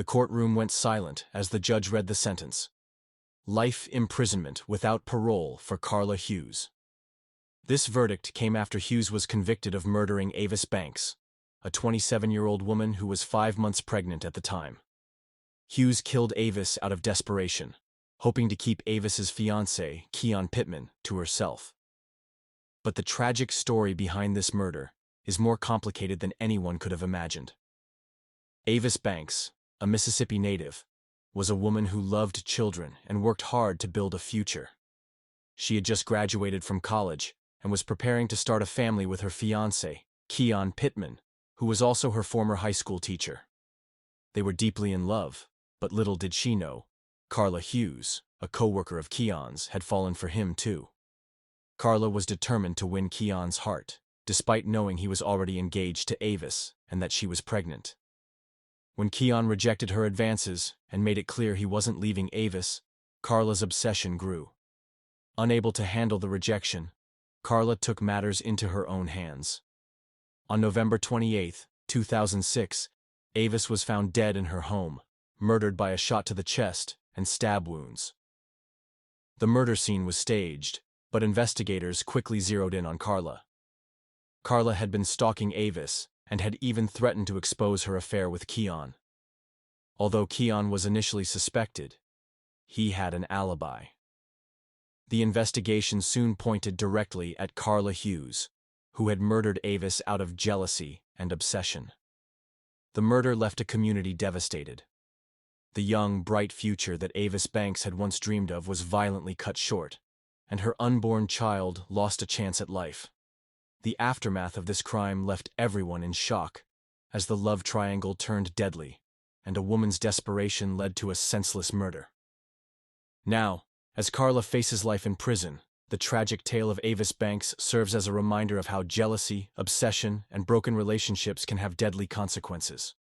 The courtroom went silent as the judge read the sentence. Life imprisonment without parole for Carla Hughes. This verdict came after Hughes was convicted of murdering Avis Banks, a 27-year-old woman who was 5 months pregnant at the time. Hughes killed Avis out of desperation, hoping to keep Avis's fiancé, Keon Pittman, to herself. But the tragic story behind this murder is more complicated than anyone could have imagined. Avis Banks, a Mississippi native, was a woman who loved children and worked hard to build a future. She had just graduated from college and was preparing to start a family with her fiancé, Keon Pittman, who was also her former high school teacher. They were deeply in love, but little did she know, Carla Hughes, a co-worker of Keon's, had fallen for him too. Carla was determined to win Keon's heart, despite knowing he was already engaged to Avis and that she was pregnant. When Keon rejected her advances and made it clear he wasn't leaving Avis, Carla's obsession grew. Unable to handle the rejection, Carla took matters into her own hands. On November 28, 2006, Avis was found dead in her home, murdered by a shot to the chest and stab wounds. The murder scene was staged, but investigators quickly zeroed in on Carla. Carla had been stalking Avis and had even threatened to expose her affair with Keon. Although Keon was initially suspected, he had an alibi. The investigation soon pointed directly at Carla Hughes, who had murdered Avis out of jealousy and obsession. The murder left a community devastated. The young, bright future that Avis Banks had once dreamed of was violently cut short, and her unborn child lost a chance at life. The aftermath of this crime left everyone in shock, as the love triangle turned deadly, and a woman's desperation led to a senseless murder. Now, as Carla faces life in prison, the tragic tale of Avis Banks serves as a reminder of how jealousy, obsession, and broken relationships can have deadly consequences.